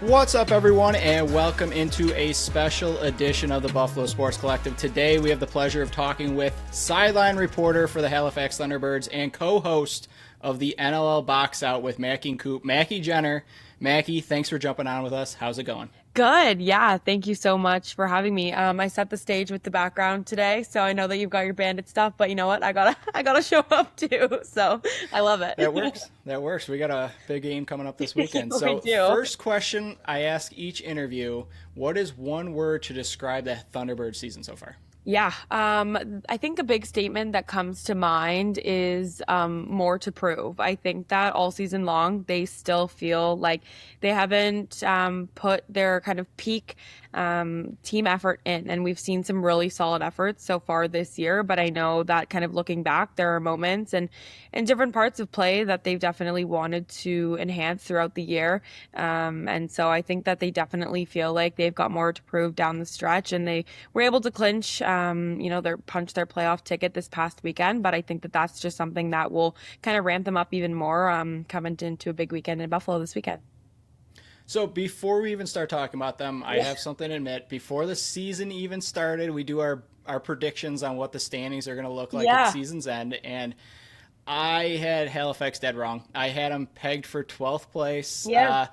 What's up, everyone, and welcome into a special edition of the Buffalo Sports Collective. Today, we have the pleasure of talking with Sideline Reporter for the Halifax Thunderbirds and co-host of the NLL Box Out with Maki and Coop, Maki Jenner. Maki, thanks for jumping on with us. How's it going? Good. Yeah. Thank you so much for having me. I set the stage with the background today, so I know that you've got your bandit stuff, but you know what? I gotta show up too. So I love it. That works. That works. We got a big game coming up this weekend. We So, do. first question I ask each interview, what is one word to describe the Thunderbird season so far? Yeah, I think a big statement that comes to mind is more to prove. I think that all season long, they still feel like they haven't put their kind of peak team effort in. And we've seen some really solid efforts so far this year. But I know that kind of looking back, there are moments and different parts of play that they've definitely wanted to enhance throughout the year. And so I think that they definitely feel like they've got more to prove down the stretch, and they were able to clinch, their playoff ticket this past weekend. But I think that that's just something that will kind of ramp them up even more, coming into a big weekend in Buffalo this weekend. So before we even start talking about them, I have something to admit. Before the season even started, we do our predictions on what the standings are going to look like at Yeah. season's end, and I had Halifax dead wrong. I had them pegged for 12th place. Yeah.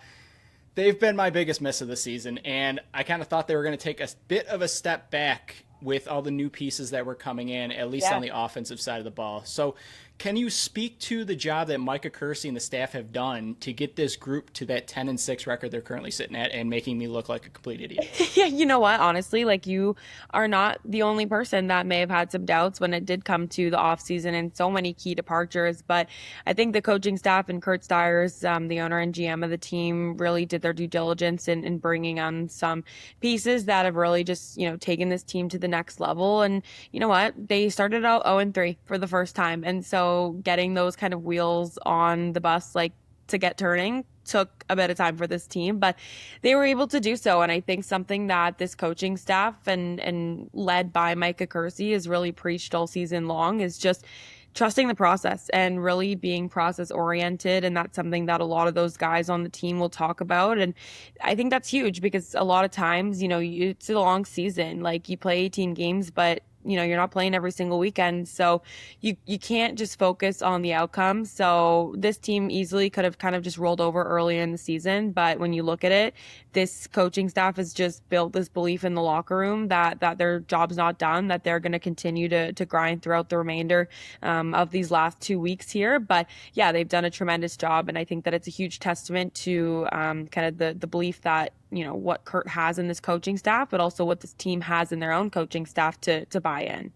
They've been my biggest miss of the season, and I kind of thought they were going to take a bit of a step back with all the new pieces that were coming in, at least on Yeah. the offensive side of the ball. So can you speak to the job that Micah Kersey and the staff have done to get this group to that 10-6 record they're currently sitting at and making me look like a complete idiot? Yeah, you know what? Honestly, like you are not the only person that may have had some doubts when it did come to the offseason and so many key departures. But I think the coaching staff and Kurt Stiers, the owner and GM of the team, really did their due diligence in bringing on some pieces that have really just, taken this team to the next level. And you know what? They started out 0-3 for the first time. And so getting those kind of wheels on the bus, like to get turning, took a bit of time for this team, but they were able to do so. And I think something that this coaching staff and led by Micah Kersey has really preached all season long is just trusting the process and really being process oriented. And that's something that a lot of those guys on the team will talk about. And I think that's huge because a lot of times, it's a long season. Like you play 18 games, but you're not playing every single weekend. So you can't just focus on the outcome. So this team easily could have kind of just rolled over earlier in the season. But when you look at it, this coaching staff has just built this belief in the locker room that their job's not done, that they're going to continue to grind throughout the remainder of these last 2 weeks here. But yeah, they've done a tremendous job. And I think that it's a huge testament to kind of the belief that, what Kurt has in this coaching staff, but also what this team has in their own coaching staff to buy in.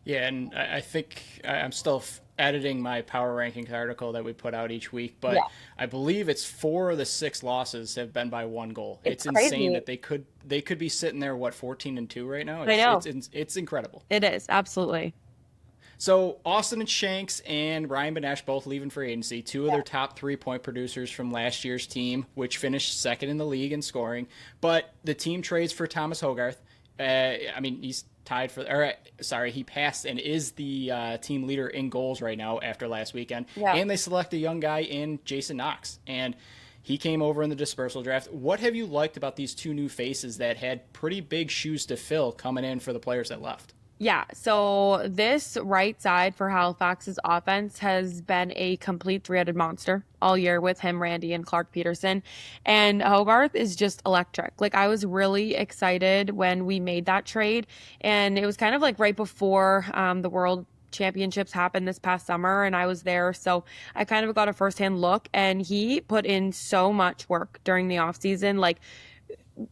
Yeah, and I think I'm still editing my power rankings article that we put out each week, but Yeah. I believe it's 4 of the 6 losses have been by 1 goal. It's It's insane crazy. that they could be sitting there 14-2 right now. I know. It's incredible. It is. Absolutely. So Austin and Shanks and Ryan Benesh both leaving for agency, 2 of their top 3-point producers from last year's team, which finished second in the league in scoring. But the team trades for Thomas Hogarth. He's tied for, or sorry, he passed and is the team leader in goals right now after last weekend. Yeah. And they select a young guy in Jason Knox. And he came over in the dispersal draft. What have you liked about these 2 new faces that had pretty big shoes to fill coming in for the players that left? Yeah, so this right side for Halifax's offense has been a complete three-headed monster all year with him, Randy, and Clark Peterson. And Hogarth is just electric. Like, I was really excited when we made that trade. And it was kind of like right before the World Championships happened this past summer, and I was there. So I kind of got a firsthand look. And he put in so much work during the offseason, like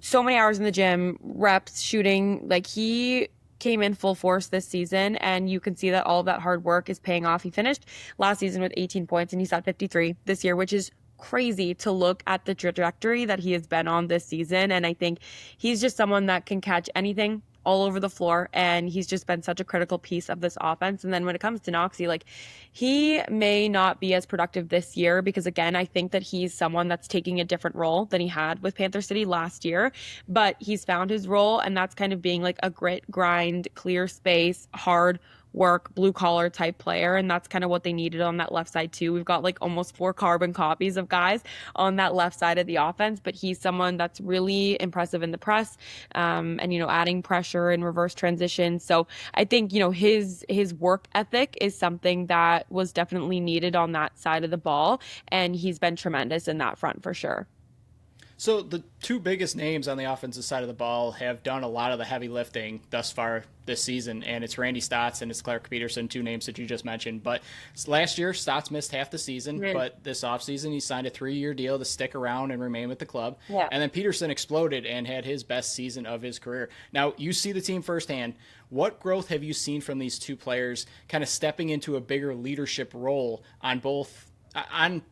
so many hours in the gym, reps, shooting. Like, he came in full force this season, and you can see that all of that hard work is paying off. He finished last season with 18 points and he's at 53 this year, which is crazy to look at the trajectory that he has been on this season. And I think he's just someone that can catch anything all over the floor, and he's just been such a critical piece of this offense. And then when it comes to Noxie, like, he may not be as productive this year because, again, I think that he's someone that's taking a different role than he had with Panther City last year, but he's found his role, and that's kind of being like a grit, grind, clear space, hard work, blue collar type player. And that's kind of what they needed on that left side too. We've got like almost 4 carbon copies of guys on that left side of the offense, but he's someone that's really impressive in the press, and, adding pressure and reverse transition. So I think, his work ethic is something that was definitely needed on that side of the ball. And he's been tremendous in that front for sure. So the two biggest names on the offensive side of the ball have done a lot of the heavy lifting thus far this season, and it's Randy Stotts and it's Clark Peterson, two names that you just mentioned. But last year, Stotts missed half the season, but this offseason he signed a 3-year deal to stick around and remain with the club. Yeah. And then Peterson exploded and had his best season of his career. Now, you see the team firsthand. What growth have you seen from these two players kind of stepping into a bigger leadership role on both on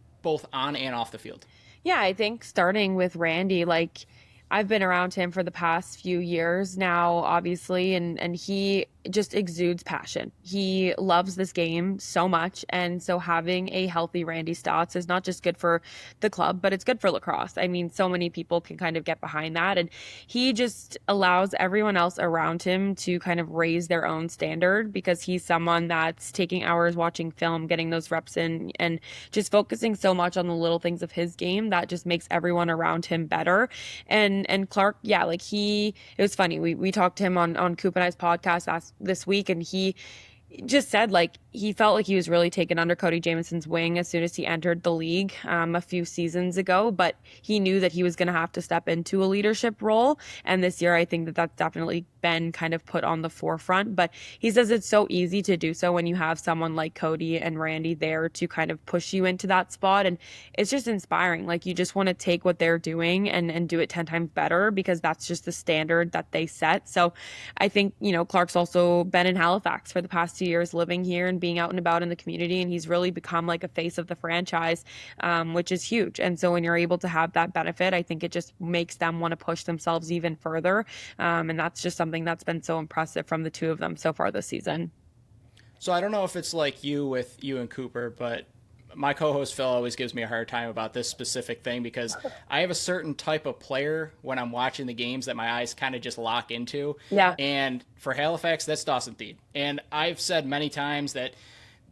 and off the field? Yeah, I think starting with Randy, like I've been around him for the past few years now, obviously, and he just exudes passion. He loves this game so much. And so having a healthy Randy Stotts is not just good for the club, but it's good for lacrosse. I mean, so many people can kind of get behind that. And he just allows everyone else around him to kind of raise their own standard because he's someone that's taking hours watching film, getting those reps in, and just focusing so much on the little things of his game that just makes everyone around him better. And Clark, yeah, like it was funny. We talked to him on Coop and I's podcast this week, and he just said like he felt like he was really taken under Cody Jamison's wing as soon as he entered the league a few seasons ago, but he knew that he was going to have to step into a leadership role. And this year, I think that that's definitely been kind of put on the forefront. But he says it's so easy to do so when you have someone like Cody and Randy there to kind of push you into that spot. And it's just inspiring. Like you just want to take what they're doing and do it 10 times better because that's just the standard that they set. So I think, Clark's also been in Halifax for the past 2 years, living here and being out and about in the community, and he's really become like a face of the franchise, which is huge. And so when you're able to have that benefit, I think it just makes them want to push themselves even further, and that's just something that's been so impressive from the two of them so far this season. So I don't know if it's like you with you and Cooper, but my co-host Phil always gives me a hard time about this specific thing because I have a certain type of player when I'm watching the games that my eyes kind of just lock into. Yeah. And for Halifax, that's Dawson Thied. And I've said many times that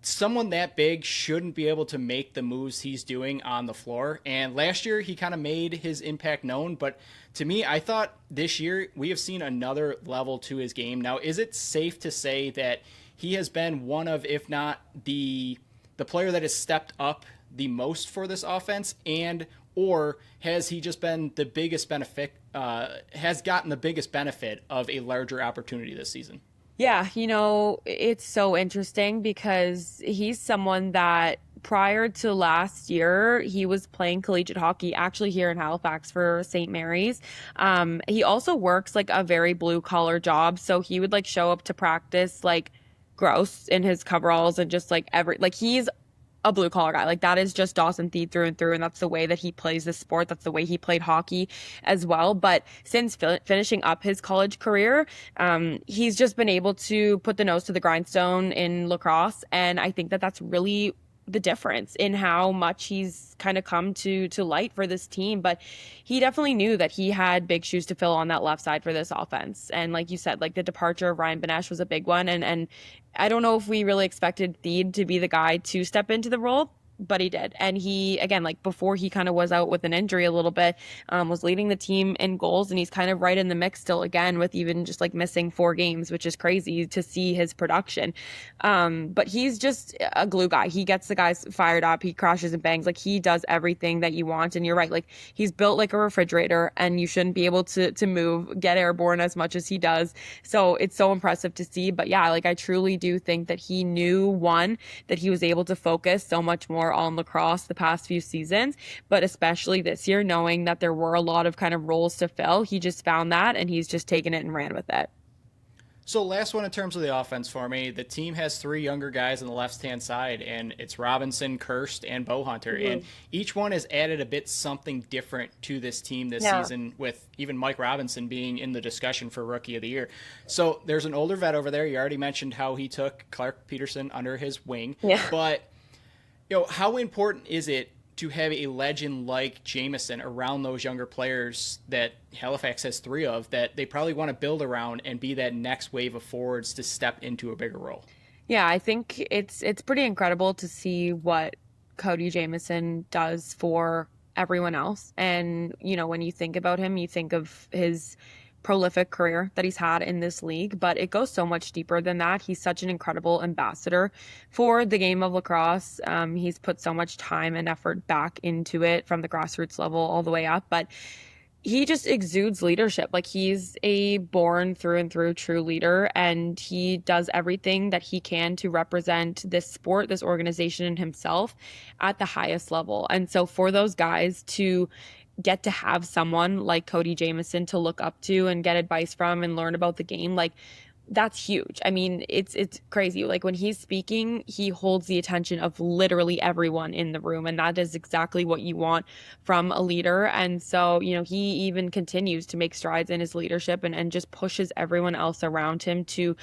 someone that big shouldn't be able to make the moves he's doing on the floor. And last year, he kind of made his impact known. But to me, I thought this year we have seen another level to his game. Now, is it safe to say that he has been one of, if not the player that has stepped up the most for this offense, or has he just been the biggest benefit, has gotten the biggest benefit of a larger opportunity this season? Yeah, it's so interesting because he's someone that prior to last year, he was playing collegiate hockey actually here in Halifax for St. Mary's. He also works like a very blue collar job. So he would like show up to practice like gross in his coveralls and just like he's a blue collar guy. Like that is just Dawson Thied through and through. And that's the way that he plays the sport. That's the way he played hockey as well. But since finishing up his college career, he's just been able to put the nose to the grindstone in lacrosse. And I think that that's really the difference in how much he's kind of come to light for this team. But he definitely knew that he had big shoes to fill on that left side for this offense. And like you said, like the departure of Ryan Benesh was a big one. And I don't know if we really expected Thied to be the guy to step into the role, but he did. And he, again, like before he kind of was out with an injury a little bit, was leading the team in goals. And he's kind of right in the mix still again with even just like missing 4 games, which is crazy to see his production. But he's just a glue guy. He gets the guys fired up. He crashes and bangs. Like he does everything that you want. And you're right. Like he's built like a refrigerator and you shouldn't be able to move, get airborne as much as he does. So it's so impressive to see. But yeah, like I truly do think that he knew that he was able to focus so much more on lacrosse the past few seasons, but especially this year, knowing that there were a lot of kind of roles to fill, he just found that and he's just taken it and ran with it. So last one in terms of the offense for me, the team has 3 younger guys on the left-hand side, and it's Robinson, Kirst, and Bowhunter. Mm-hmm. And each one has added a bit something different to this team this season, with even Mike Robinson being in the discussion for Rookie of the Year. So there's an older vet over there. You already mentioned how he took Clark Peterson under his wing. Yeah. But how important is it to have a legend like Jamison around those younger players that Halifax has 3 of that they probably want to build around and be that next wave of forwards to step into a bigger role? Yeah, I think it's pretty incredible to see what Cody Jamieson does for everyone else. And, when you think about him, you think of his prolific career that he's had in this league, but it goes so much deeper than that. He's such an incredible ambassador for the game of lacrosse. He's put so much time and effort back into it from the grassroots level all the way up, but he just exudes leadership. Like, he's a born through and through true leader, and he does everything that he can to represent this sport, this organization, and himself at the highest level. And so for those guys to get to have someone like Cody Jamieson to look up to and get advice from and learn about the game, like, that's huge. I mean, it's crazy. Like, when he's speaking, he holds the attention of literally everyone in the room, and that is exactly what you want from a leader. And so, he even continues to make strides in his leadership and just pushes everyone else around him to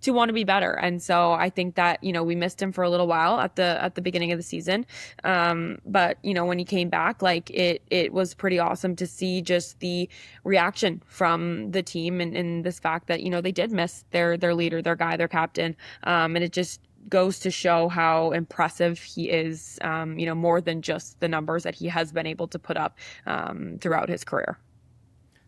want to be better. And so I think that, we missed him for a little while at the beginning of the season. But when he came back, like, it was pretty awesome to see just the reaction from the team and this fact that, they did miss their leader, their guy, their captain. And it just goes to show how impressive he is, more than just the numbers that he has been able to put up throughout his career.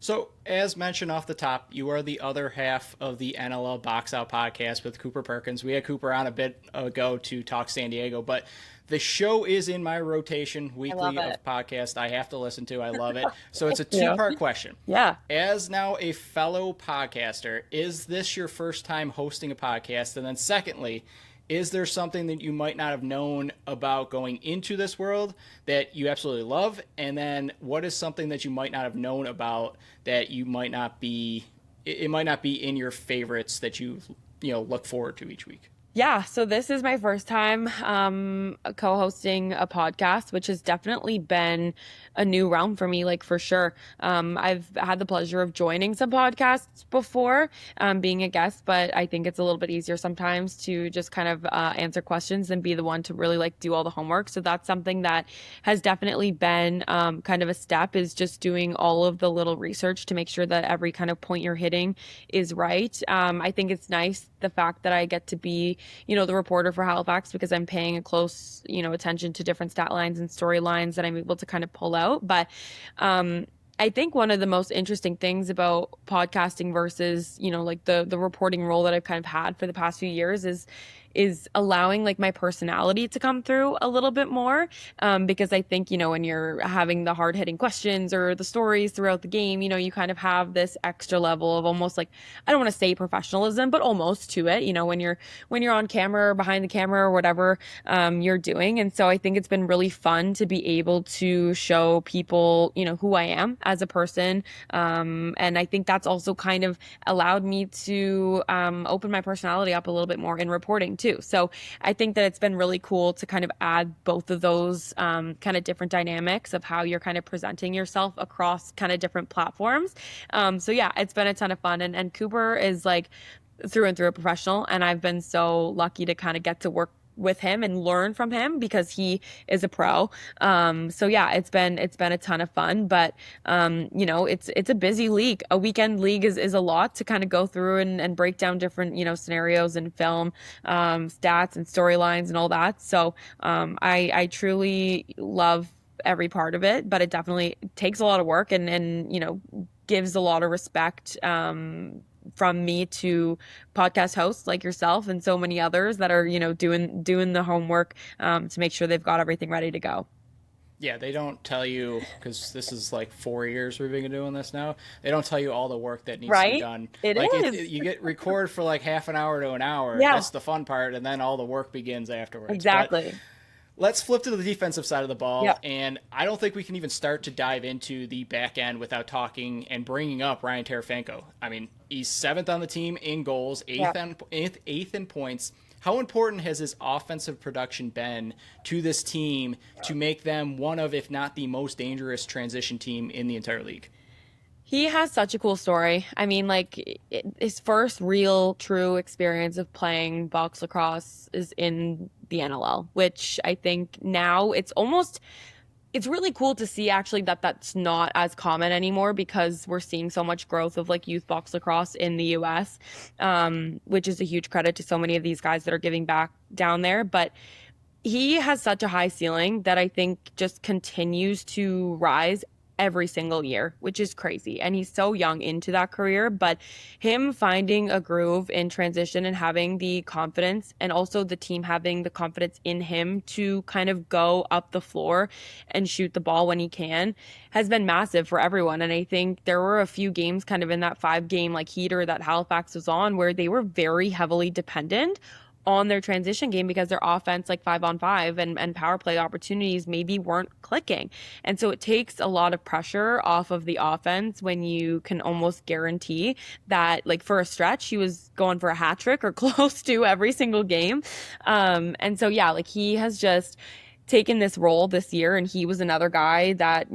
So, as mentioned off the top, you are the other half of the NLL Box Out podcast with Cooper Perkins. We had Cooper on a bit ago to talk San Diego, but the show is in my rotation weekly of podcast I have to listen to. I love it. So it's a two-part question. Yeah. As now a fellow podcaster, is this your first time hosting a podcast? And then secondly, is there something that you might not have known about going into this world that you absolutely love? And then what is something that you might not have known about that you might not be, it might not be in your favorites that you look forward to each week? Yeah, so this is my first time co-hosting a podcast, which has definitely been a new realm for me, like, for sure. I've had the pleasure of joining some podcasts before, being a guest, but I think it's a little bit easier sometimes to just kind of answer questions and be the one to really, like, do all the homework. So that's something that has definitely been kind of a step, is just doing all of the little research to make sure that every kind of point you're hitting is right. I think it's nice, the fact that I get to be, the reporter for Halifax, because I'm paying a close, attention to different stat lines and storylines that I'm able to kind of pull out. But I think one of the most interesting things about podcasting versus, like the reporting role that I've kind of had for the past few years is allowing, like, my personality to come through a little bit more. Because I think, when you're having the hard hitting questions or the stories throughout the game, you kind of have this extra level of almost, like, I don't want to say professionalism, but almost to it, when you're on camera or behind the camera or whatever you're doing. And so I think it's been really fun to be able to show people, who I am as a person. And I think that's also kind of allowed me to open my personality up a little bit more in reporting too. So I think that it's been really cool to kind of add both of those kind of different dynamics of how you're kind of presenting yourself across kind of different platforms. So yeah, it's been a ton of fun. And Cooper is, like, through and through a professional, and I've been so lucky to kind of get to work with him and learn from him because he is a pro. So yeah, it's been a ton of fun, but it's a busy league. A weekend league is a lot to kind of go through and break down different, scenarios and film, stats and storylines and all that. So, I truly love every part of it, but it definitely takes a lot of work and gives a lot of respect, from me to podcast hosts like yourself and so many others that are, doing the homework to make sure they've got everything ready to go. Yeah, they don't tell you, because this is like 4 years we've been doing this now. They don't tell you all the work that needs to be done. It like is. You get record for like half an hour to an hour. Yeah. That's the fun part, and then all the work begins afterwards. Exactly. But let's flip to the defensive side of the ball, Yep. and I don't think we can even start to dive into the back end without talking and bringing up Ryan Terefenko. I mean, he's 7th on the team in goals, 8th in points. How important has his offensive production been to this team to make them one of, if not the most dangerous transition team in the entire league? He has such a cool story. I mean, like, his first real, true experience of playing box lacrosse is in the NLL, which I think now it's almost it's really cool to see actually that that's not as common anymore because we're seeing so much growth of like youth box lacrosse in the US, which is a huge credit to so many of these guys that are giving back down there. But he has such a high ceiling that I think just continues to rise every single year, which is crazy. And he's so young into that career, but him finding a groove in transition and having the confidence, and also the team having the confidence in him to kind of go up the floor and shoot the ball when he can, has been massive for everyone. And I think there were a few games kind of in that 5-game like heater that Halifax was on where they were very heavily dependent on their transition game because their offense, like 5-on-5 and power play opportunities, maybe weren't clicking. And so it takes a lot of pressure off of the offense when you can almost guarantee that, like, for a stretch, he was going for a hat trick or close to every single game. And so, yeah, like, he has just taken this role this year, and he was another guy that,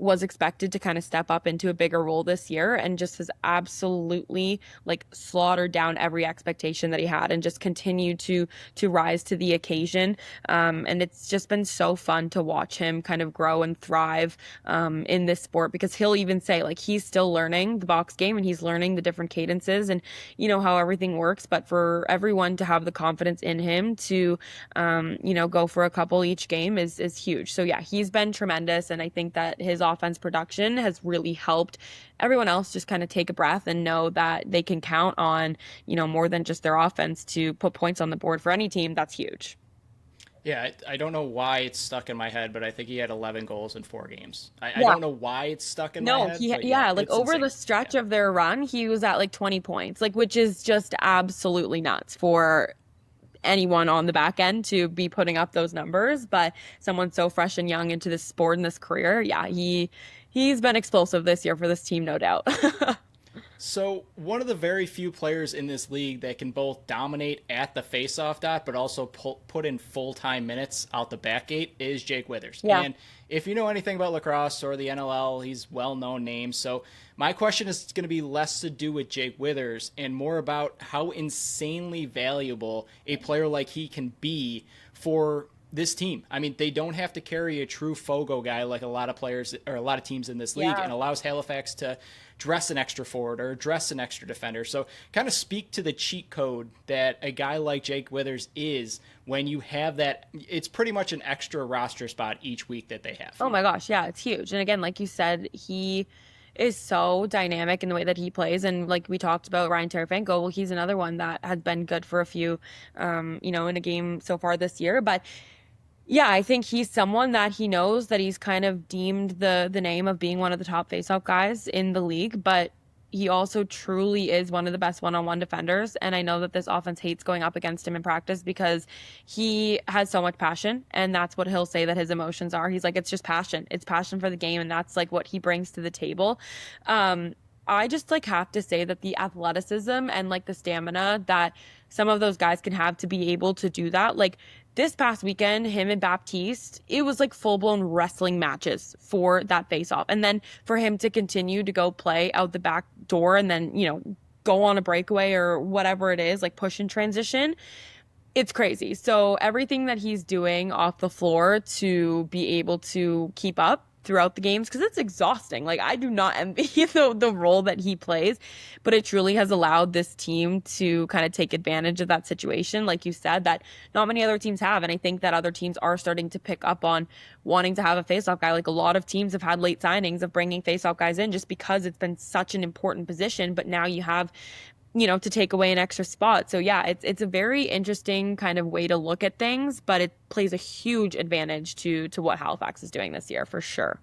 was expected to kind of step up into a bigger role this year, and just has absolutely like slaughtered down every expectation that he had and just continued to rise to the occasion. And it's just been so fun to watch him kind of grow and thrive in this sport, because he'll even say like he's still learning the box game and he's learning the different cadences and how everything works. But for everyone to have the confidence in him to go for a couple each game is huge. So yeah, he's been tremendous, and I think that his offense production has really helped everyone else just kind of take a breath and know that they can count on, more than just their offense to put points on the board for any team. That's huge. Yeah, I don't know why it's stuck in my head, but I think he had 11 goals in 4 games. I Yeah. don't know why it's stuck in my head. But Like it's over insane. the stretch of their run, he was at like 20 points, like, which is just absolutely nuts for anyone on the back end to be putting up those numbers. But someone so fresh and young into this sport and this career, yeah, he's been explosive this year for this team, no doubt. So, one of the very few players in this league that can both dominate at the faceoff dot, but also put in full-time minutes out the back gate is Jake Withers. Yeah. And if you know anything about lacrosse or the NLL, he's a well-known name. So, my question is going to be less to do with Jake Withers and more about how insanely valuable a player like he can be for this team. I mean, they don't have to carry a true Fogo guy like a lot of players or a lot of teams in this league, Yeah. and allows Halifax to dress an extra forward or dress an extra defender. So kind of speak to the cheat code that a guy like Jake Withers is when you have that. It's pretty much an extra roster spot each week that they have. Oh my gosh, yeah, it's huge. And again, like you said, he is so dynamic in the way that he plays. And like we talked about Ryan Tarafanko, well, he's another one that has been good for a few, in a game so far this year. But yeah, I think he's someone that he knows that he's kind of deemed the name of being one of the top faceoff guys in the league, but he also truly is one of the best one-on-one defenders. And I know that this offense hates going up against him in practice because he has so much passion, and that's what he'll say that his emotions are. He's like, it's just passion. It's passion for the game, and that's like what he brings to the table. I just like have to say that the athleticism and like the stamina that some of those guys can have to be able to do that, like this past weekend, him and Baptiste, it was like full-blown wrestling matches for that face-off. And then for him to continue to go play out the back door and then, go on a breakaway or whatever it is, like push and transition, it's crazy. So everything that he's doing off the floor to be able to keep up throughout the games, because it's exhausting. Like, I do not envy the role that he plays, but it truly has allowed this team to kind of take advantage of that situation, like you said, that not many other teams have. And I think that other teams are starting to pick up on wanting to have a faceoff guy. Like, a lot of teams have had late signings of bringing faceoff guys in just because it's been such an important position, but now you have to take away an extra spot. So yeah, it's a very interesting kind of way to look at things, but it plays a huge advantage to what Halifax is doing this year for sure.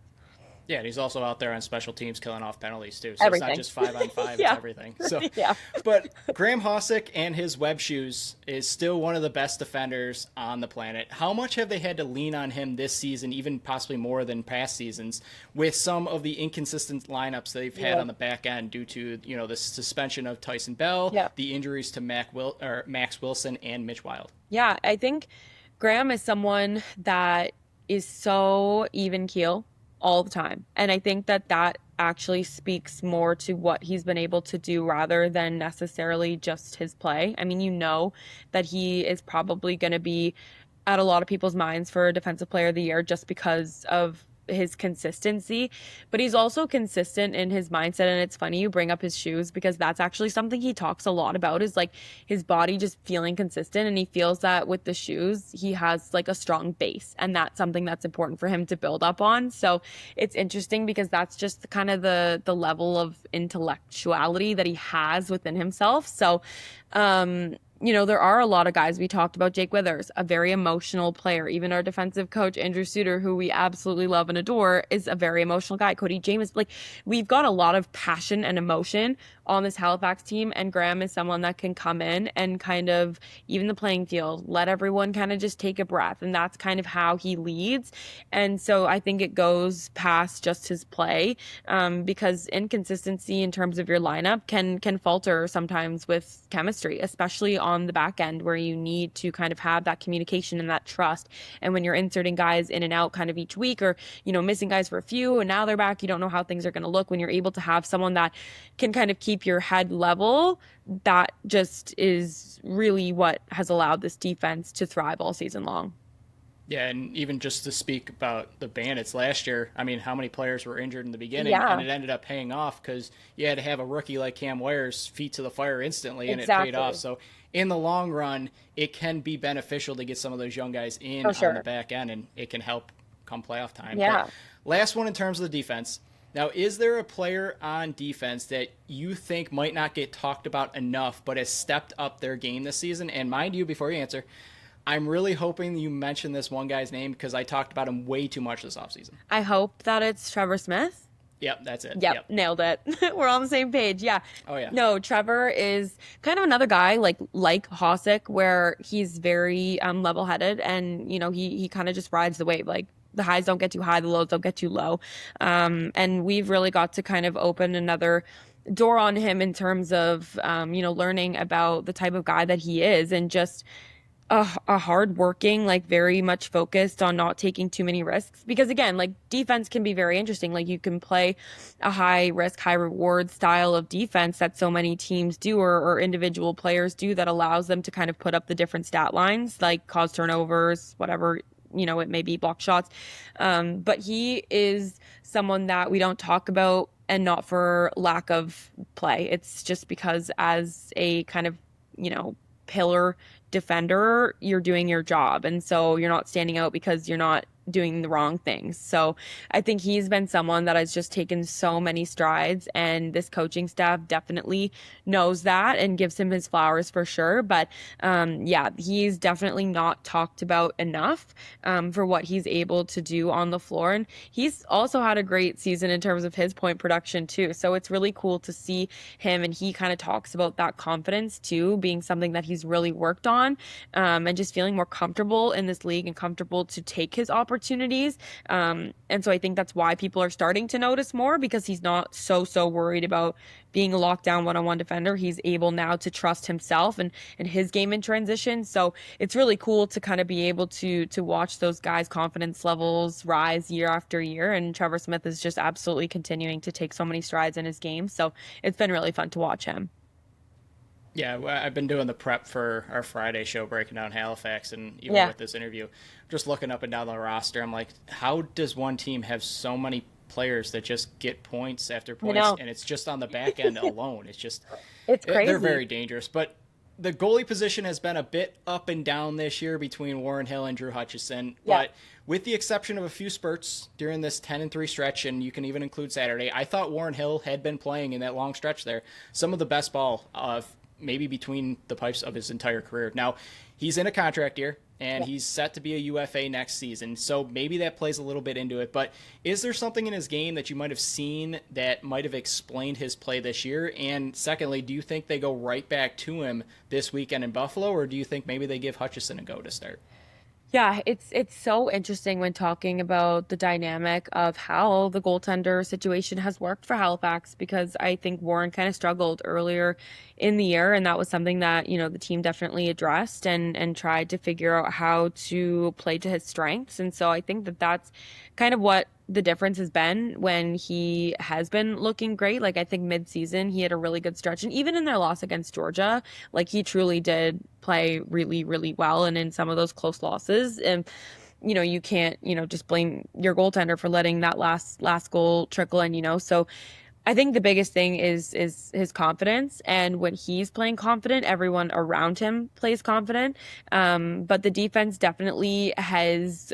Yeah, and he's also out there on special teams killing off penalties too. So Everything. It's not just 5-on-5, Yeah. it's everything. So Yeah. But Graham Hossack and his web shoes is still one of the best defenders on the planet. How much have they had to lean on him this season, even possibly more than past seasons, with some of the inconsistent lineups that they've had on the back end due to, the suspension of Tyson Bell, the injuries to Max Wilson and Mitch Wild? Yeah, I think Graham is someone that is so even keel all the time. And I think that actually speaks more to what he's been able to do rather than necessarily just his play. I mean, that he is probably going to be at a lot of people's minds for Defensive Player of the Year just because of his consistency, but he's also consistent in his mindset. And it's funny you bring up his shoes because that's actually something he talks a lot about, is like his body just feeling consistent, and he feels that with the shoes he has like a strong base, and that's something that's important for him to build up on. So it's interesting because that's just kind of the level of intellectuality that he has within himself. So there are a lot of guys. We talked about Jake Withers, a very emotional player. Even our defensive coach, Andrew Suter, who we absolutely love and adore, is a very emotional guy. Cody James, like, we've got a lot of passion and emotion on this Halifax team, and Graham is someone that can come in and kind of even the playing field, let everyone kind of just take a breath, and that's kind of how he leads. And so I think it goes past just his play, because inconsistency in terms of your lineup can falter sometimes with chemistry, especially on the back end where you need to kind of have that communication and that trust. And when you're inserting guys in and out kind of each week, or missing guys for a few and now they're back, you don't know how things are going to look. When you're able to have someone that can kind of keep your head level, that just is really what has allowed this defense to thrive all season long. Yeah, and even just to speak about the Bandits last year, I mean, how many players were injured in the beginning, Yeah. and it ended up paying off because you had to have a rookie like Cam Ware's feet to the fire instantly, and Exactly. it paid off. So in the long run, it can be beneficial to get some of those young guys in Oh, sure. on the back end, and it can help come playoff time. Yeah. But last one in terms of the defense. Now, is there a player on defense that you think might not get talked about enough but has stepped up their game this season? And mind you, before you answer, I'm really hoping you mention this one guy's name because I talked about him way too much this offseason. I hope that it's Trevor Smith. Yep, that's it. Yep, nailed it. We're on the same page. Yeah. Oh, yeah. No, Trevor is kind of another guy like Hosick, where he's very level-headed, and he kind of just rides the wave. Like, the highs don't get too high, the lows don't get too low. And we've really got to kind of open another door on him in terms of learning about the type of guy that he is, and just a hard-working, like, very much focused on not taking too many risks. Because again, like, defense can be very interesting. Like, you can play a high risk, high reward style of defense that so many teams do, or individual players do, that allows them to kind of put up the different stat lines, like cause turnovers, whatever, it may be, block shots. But he is someone that we don't talk about, and not for lack of play. It's just because as a kind of, pillar defender, you're doing your job. And so you're not standing out because you're not doing the wrong things. So I think he's been someone that has just taken so many strides, and this coaching staff definitely knows that and gives him his flowers for sure. But yeah, he's definitely not talked about enough for what he's able to do on the floor. And he's also had a great season in terms of his point production too. So it's really cool to see him, and he kind of talks about that confidence too being something that he's really worked on, and just feeling more comfortable in this league and comfortable to take his opportunities. And so I think that's why people are starting to notice more, because he's not so worried about being a lockdown one-on-one defender. He's able now to trust himself and his game in transition. So it's really cool to kind of be able to watch those guys' confidence levels rise year after year. And Trevor Smith is just absolutely continuing to take so many strides in his game. So it's been really fun to watch him. Yeah, I've been doing the prep for our Friday show breaking down Halifax, and even with this interview, just looking up and down the roster, I'm like, how does one team have so many players that just get points after points, and it's just on the back end alone? It's crazy. They're very dangerous. But the goalie position has been a bit up and down this year between Warren Hill and Drew Hutchison. Yeah. But with the exception of a few spurts during this 10-3 stretch, and you can even include Saturday, I thought Warren Hill had been playing in that long stretch there some of the best ball maybe between the pipes of his entire career. Now, he's in a contract year, and he's set to be a UFA next season, so maybe that plays a little bit into it. But is there something in his game that you might have seen that might have explained his play this year? And secondly, do you think they go right back to him this weekend in Buffalo, or do you think maybe they give Hutchison a go to start? Yeah, it's so interesting when talking about the dynamic of how the goaltender situation has worked for Halifax, because I think Warren kind of struggled earlier in the year, and that was something that, the team definitely addressed and tried to figure out how to play to his strengths. And so I think that that's kind of what the difference has been when he has been looking great. Like I think mid-season he had a really good stretch, and even in their loss against Georgia, like he truly did play really, really well. And in some of those close losses, and you can't, just blame your goaltender for letting that last goal trickle in, So I think the biggest thing is his confidence, and when he's playing confident, everyone around him plays confident. But the defense definitely has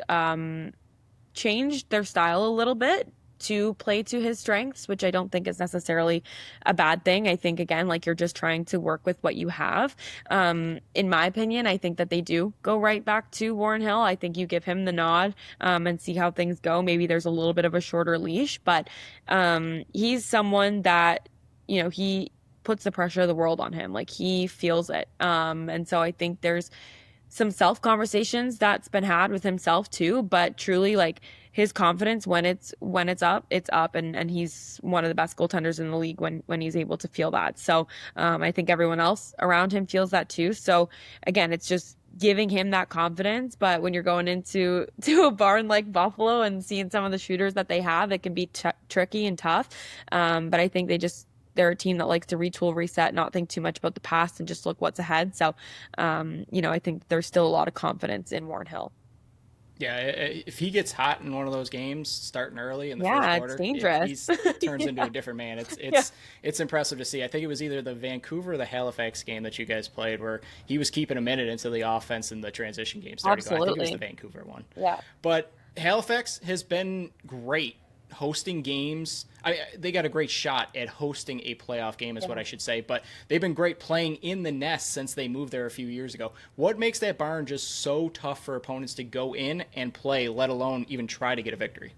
changed their style a little bit to play to his strengths, which I don't think is necessarily a bad thing. I think, again, like you're just trying to work with what you have. In my opinion, I think that they do go right back to Warren Hill. I think you give him the nod and see how things go. Maybe there's a little bit of a shorter leash, but he's someone that, he puts the pressure of the world on him. Like he feels it. And so I think there's some self conversations that's been had with himself too, but truly like his confidence when it's up, it's up, and he's one of the best goaltenders in the league when he's able to feel that. So I think everyone else around him feels that too. So again, it's just giving him that confidence. But when you're going into a barn like Buffalo and seeing some of the shooters that they have, it can be tricky and tough. But I think they're a team that likes to retool, reset, not think too much about the past and just look what's ahead. So, I think there's still a lot of confidence in Warren Hill. Yeah, if he gets hot in one of those games, starting early in the first Yeah, it's quarter, dangerous. he turns into Yeah. a different man. It's Yeah. it's impressive to see. I think it was either the Vancouver or the Halifax game that you guys played where he was keeping a minute into the offense and the transition game started going. I think it was the Absolutely. Vancouver one. Yeah. But Halifax has been great hosting games. They got a great shot at hosting a playoff game, is what I should say. But they've been great playing in the nest since they moved there a few years ago. What makes that barn just so tough for opponents to go in and play, let alone even try to get a victory?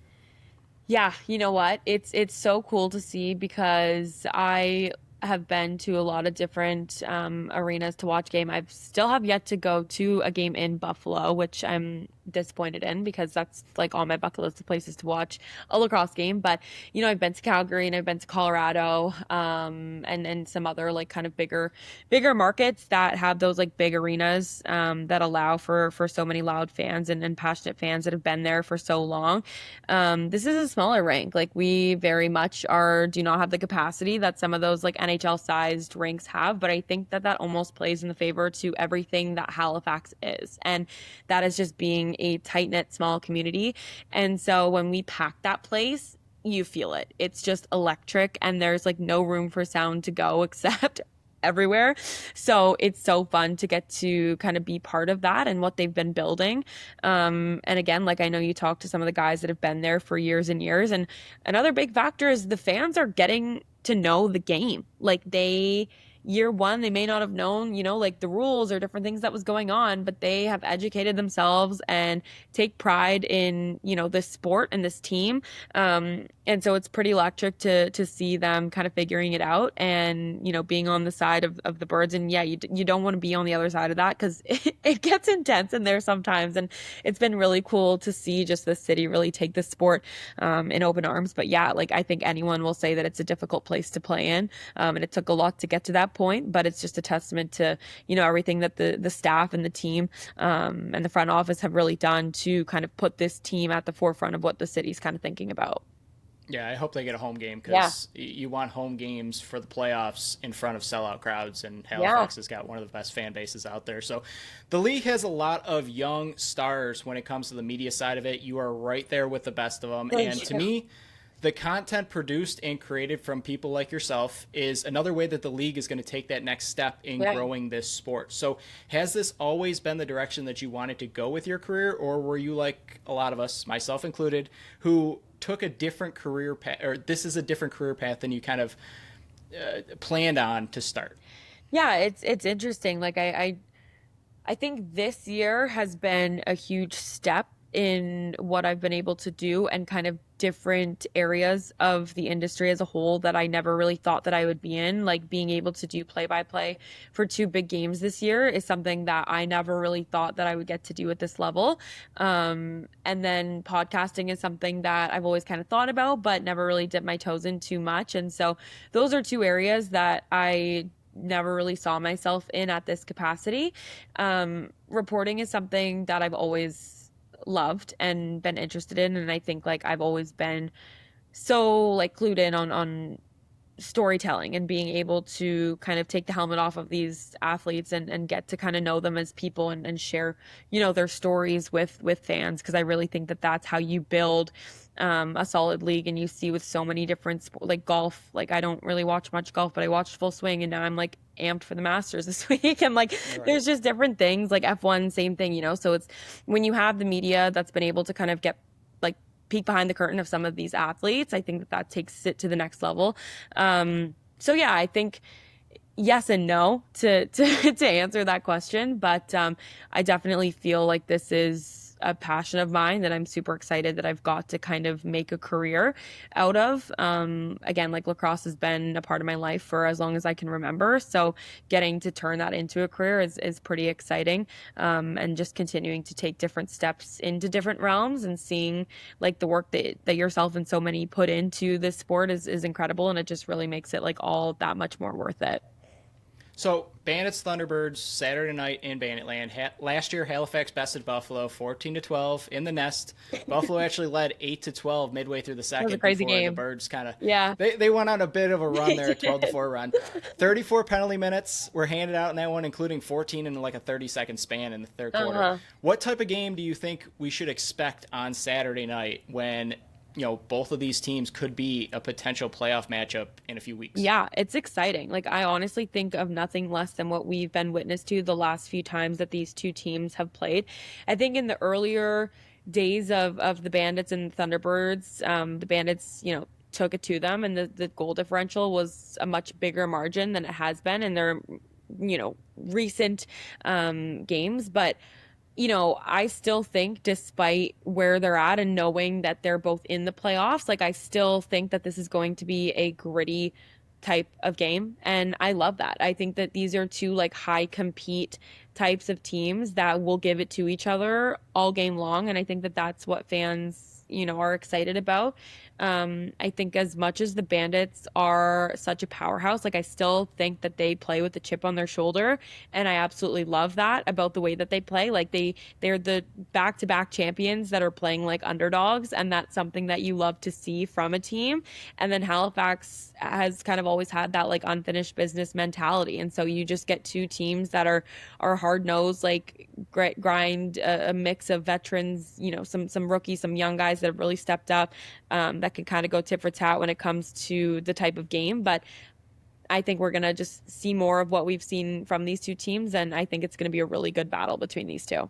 Yeah, you know what? It's so cool to see because I have been to a lot of different arenas to watch game. I still have yet to go to a game in Buffalo, which I'm disappointed in because that's like on my bucket list of places to watch a lacrosse game. But I've been to Calgary and I've been to Colorado, and some other like kind of bigger markets that have those like big arenas that allow for so many loud fans and passionate fans that have been there for so long. This is a smaller rink. Like we very much do not have the capacity that some of those like NHL sized rinks have, but I think that almost plays in the favor to everything that Halifax is. And that is just being a tight knit small community. And so when we pack that place, you feel it. It's just electric and there's like no room for sound to go except everywhere. So it's so fun to get to kind of be part of that and what they've been building. And again, like I know you talked to some of the guys that have been there for years and years. And another big factor is the fans are getting to know the game. Like year one, they may not have known, like the rules or different things that was going on, but they have educated themselves and take pride in, this sport and this team. And so it's pretty electric to see them kind of figuring it out and, being on the side of the birds. And yeah, you don't want to be on the other side of that because it gets intense in there sometimes. And it's been really cool to see just the city really take this sport in open arms. But yeah, like I think anyone will say that it's a difficult place to play in. And it took a lot to get to that point, but it's just a testament to, everything that the staff and the team and the front office have really done to kind of put this team at the forefront of what the city's kind of thinking about. Yeah, I hope they get a home game Yeah. because you want home games for the playoffs in front of sellout crowds, and Yeah. Halifax has got one of the best fan bases out there. So the league has a lot of young stars when it comes to the media side of it. You are right there with the best of them. And to me, the content produced and created from people like yourself is another way that the league is going to take that next step in growing this sport. So has this always been the direction that you wanted to go with your career, or were you like a lot of us, myself included, who took a different career path, or this is a different career path than you kind of planned on to start? Yeah, it's interesting. Like I think this year has been a huge step in what I've been able to do and kind of different areas of the industry as a whole that I never really thought that I would be in. Like being able to do play by play for two big games this year is something that I never really thought that I would get to do at this level. And then podcasting is something that I've always kind of thought about, but never really dipped my toes in too much. And so those are two areas that I never really saw myself in at this capacity. Reporting is something that I've always loved and been interested in. And I think like I've always been so like clued in on storytelling and being able to kind of take the helmet off of these athletes and get to kind of know them as people and share, their stories with fans. Cause I really think that that's how you build a solid league. And you see with so many different like golf, like I don't really watch much golf, but I watched Full Swing and now I'm like amped for the Masters this week. And like, there's just different things like F1, same thing, so it's when you have the media that's been able to kind of get like peek behind the curtain of some of these athletes, I think that takes it to the next level. So yeah, I think yes and no to answer that question, but I definitely feel like this is a passion of mine that I'm super excited that I've got to kind of make a career out of. Again, like lacrosse has been a part of my life for as long as I can remember. So getting to turn that into a career is pretty exciting. And just continuing to take different steps into different realms and seeing like the work that yourself and so many put into this sport is incredible. And it just really makes it like all that much more worth it. So, Bandits Thunderbirds Saturday night in Banditland. Last year, Halifax bested Buffalo 14-12 in the Nest. Buffalo actually led 8-12 midway through the second. That was a crazy before game. The Birds kind of they went on a bit of a run there, a 12-4 run. 34 penalty minutes were handed out in that one, including 14 in like a 30-second span in the third quarter. What type of game do you think we should expect on Saturday night when both of these teams could be a potential playoff matchup in a few weeks? Yeah, it's exciting. Like, I honestly think of nothing less than what we've been witness to the last few times that these two teams have played. I think in the earlier days of the Bandits and Thunderbirds, the Bandits, took it to them, and the goal differential was a much bigger margin than it has been in their, recent games. But I still think despite where they're at and knowing that they're both in the playoffs, like I still think that this is going to be a gritty type of game. And I love that. I think that these are two like high compete types of teams that will give it to each other all game long. And I think that that's what fans, are excited about. I think as much as the Bandits are such a powerhouse, like I still think that they play with a chip on their shoulder. And I absolutely love that about the way that they play. Like they're the back-to-back champions that are playing like underdogs. And that's something that you love to see from a team. And then Halifax has kind of always had that like unfinished business mentality. And so you just get two teams that are hard-nosed, like grind a mix of veterans, some rookies, some young guys that have really stepped up, that can kind of go tit for tat when it comes to the type of game. But I think we're going to just see more of what we've seen from these two teams, and I think it's going to be a really good battle between these two.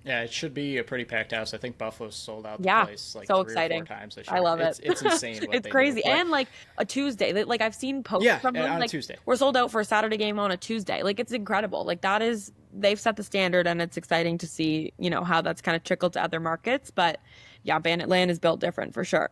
Yeah, it should be a pretty packed house. I think Buffalo's sold out the place like so 3 exciting. or 4 times this year. I love it. It's insane. It's crazy. And like a Tuesday. Like I've seen posts from them. On like, Tuesday. We're sold out for a Saturday game on a Tuesday. Like it's incredible. Like they've set the standard, and it's exciting to see, how that's kind of trickled to other markets. But yeah, Banditland is built different for sure.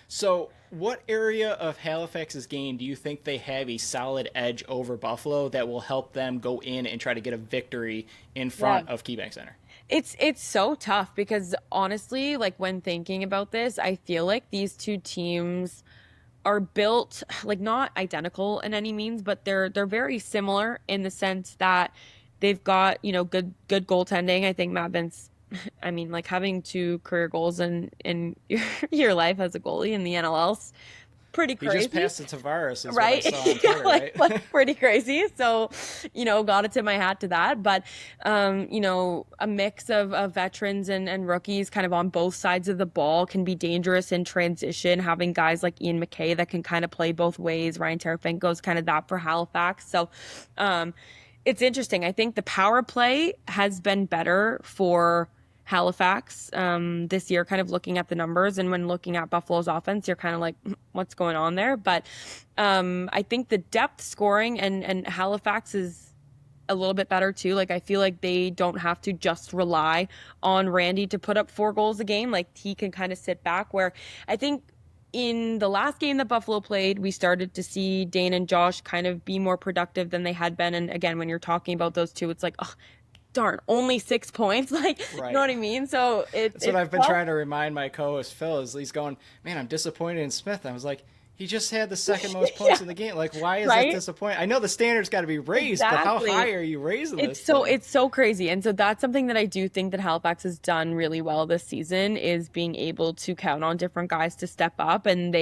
So what area of Halifax's game do you think they have a solid edge over Buffalo that will help them go in and try to get a victory in front of KeyBank Center? It's so tough because honestly, like when thinking about this, I feel like these two teams are built like not identical in any means, but they're very similar in the sense that they've got, good goaltending. I think Matt Vince, I mean, like having 2 career goals in your life as a goalie in the NLL's pretty crazy. He just passed it to Tavares, right? What I saw on Twitter, like pretty crazy. So, got to tip my hat to that. But, a mix of veterans and rookies kind of on both sides of the ball can be dangerous in transition. Having guys like Ian McKay that can kind of play both ways. Ryan Tarafinko's kind of that for Halifax. So, it's interesting. I think the power play has been better for Halifax this year, kind of looking at the numbers, and when looking at Buffalo's offense, you're kind of like, what's going on there? But I think the depth scoring and Halifax is a little bit better too. Like I feel like they don't have to just rely on Randy to put up 4 goals a game. Like he can kind of sit back, where I think in the last game that Buffalo played, we started to see Dane and Josh kind of be more productive than they had been. And again, when you're talking about those two, it's like, oh, darn, only 6 points. Like, right. You know what I mean? So that's what I've been trying to remind my co-host Phil is he's going, man, I'm disappointed in Smith. I was like, He just had the second most points in the game. Like, why is that Right? disappointing? I know the standard's got to be raised, but how Exactly. high are you raising this It's so crazy. And so that's something that I do think that Halifax has done really well this season is being able to count on different guys to step up. And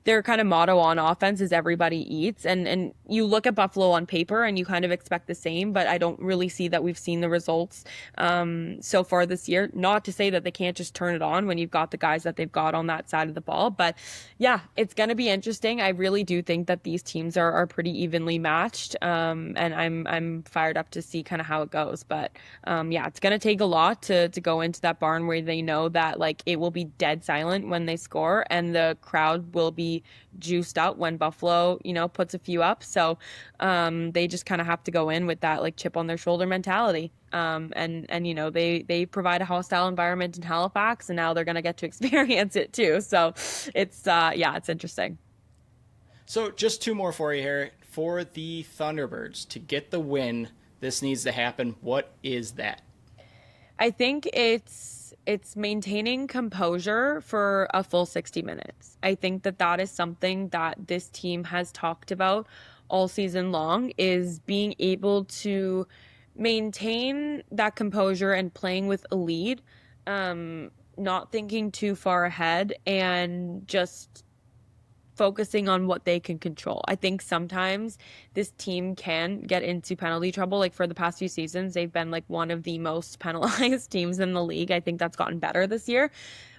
their kind of motto on offense is everybody eats. And you look at Buffalo on paper and you kind of expect the same, but I don't really see that we've seen the results so far this year. Not to say that they can't just turn it on when you've got the guys that they've got on that side of the ball, but yeah, it's going to be interesting. I really do think that these teams are pretty evenly matched, and I'm fired up to see kind of how it goes. But yeah, it's going to take a lot to go into that barn where they know that like it will be dead silent when they score, and the crowd will be juiced up when Buffalo, puts a few up. So they just kind of have to go in with that like chip on their shoulder mentality. And they provide a hostile environment in Halifax, and now they're going to get to experience it too. So it's interesting. So just two more for you here. For the Thunderbirds to get the win, this needs to happen. What is that? I think it's maintaining composure for a full 60 minutes. I think that is something that this team has talked about all season long, is being able to maintain that composure and playing with a lead, not thinking too far ahead and just focusing on what they can control. I think sometimes this team can get into penalty trouble. Like for the past few seasons, they've been like one of the most penalized teams in the league. I think that's gotten better this year.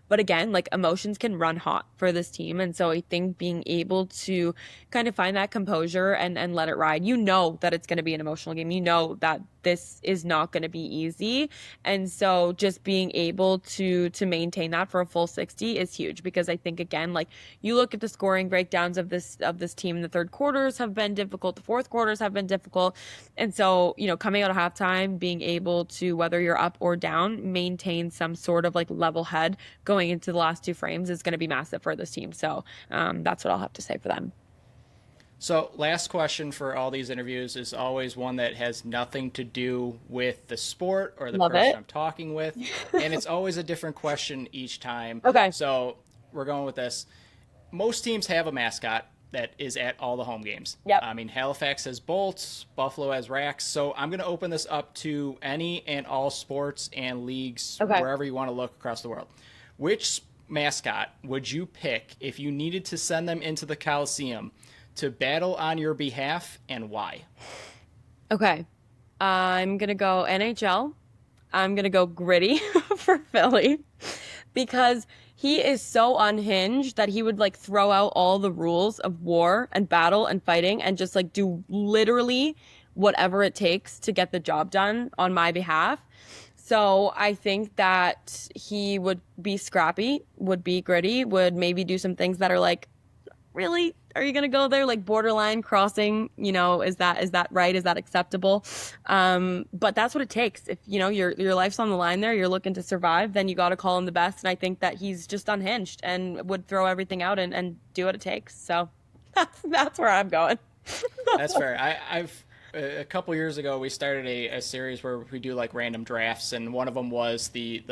But again, like emotions can run hot for this team. And so I think being able to kind of find that composure and let it ride, that it's going to be an emotional game. You know that this is not going to be easy. And so just being able to maintain that for a full 60 is huge, because I think, again, like you look at the scoring breakdowns of this team, the third quarters have been difficult, the fourth quarters have been difficult. And so, coming out of halftime, being able to, whether you're up or down, maintain some sort of like level head going into the last two frames is going to be massive for this team. So that's what I'll have to say for them. So, last question for all these interviews is always one that has nothing to do with the sport or the Love person it. I'm talking with. And it's always a different question each time. Okay. So, we're going with this. Most teams have a mascot that is at all the home games. Yep. I mean, Halifax has Bolts, Buffalo has Racks. So, I'm going to open this up to any and all sports and leagues, wherever you want to look across the world. Which mascot would you pick if you needed to send them into the Coliseum to battle on your behalf, and why? Okay. I'm going to go NHL. I'm going to go Gritty for Philly, because he is so unhinged that he would like throw out all the rules of war and battle and fighting and just like do literally whatever it takes to get the job done on my behalf. So I think that he would be scrappy, would be gritty, would maybe do some things that are like, really? Are you going to go there? Like borderline crossing, is that right? Is that acceptable? But that's what it takes. If, your life's on the line there, you're looking to survive, then you got to call him the best. And I think that he's just unhinged and would throw everything out and do what it takes. So that's where I'm going. That's fair. I've a couple years ago, we started a series where we do like random drafts, and one of them was the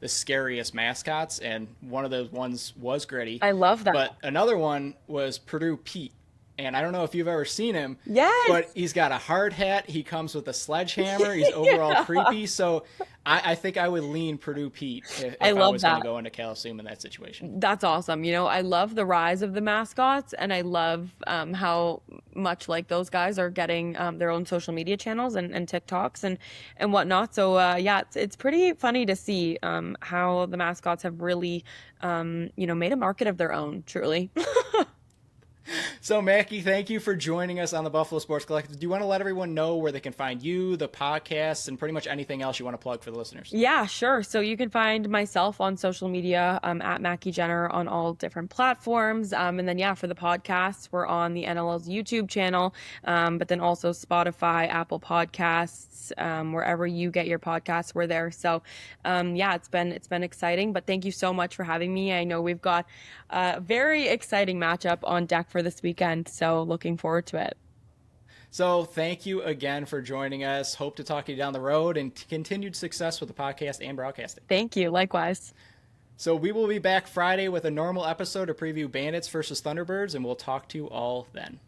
scariest mascots, and one of those ones was Gritty. I love that. But another one was Purdue Pete. And I don't know if you've ever seen him, yes, but he's got a hard hat. He comes with a sledgehammer. He's overall creepy. So I think I would lean Purdue Pete if I was going to go into Coliseum in that situation. That's awesome. I love the rise of the mascots, and I love how much like those guys are getting their own social media channels and TikToks and whatnot. So it's pretty funny to see how the mascots have really made a market of their own, truly. So, Maki, thank you for joining us on the Buffalo Sports Collective. Do you want to let everyone know where they can find you, the podcasts, and pretty much anything else you want to plug for the listeners? Yeah, sure. So you can find myself on social media at Maki Jenner on all different platforms. And then, for the podcasts, we're on the NLL's YouTube channel, but then also Spotify, Apple Podcasts, wherever you get your podcasts, we're there. So, it's been exciting. But thank you so much for having me. I know we've got a very exciting matchup on deck for this weekend, so looking forward to it. So thank you again for joining us. Hope to talk to you down the road, and continued success with the podcast and broadcasting. Thank you. Likewise. So we will be back Friday with a normal episode to preview Bandits versus Thunderbirds, and we'll talk to you all then.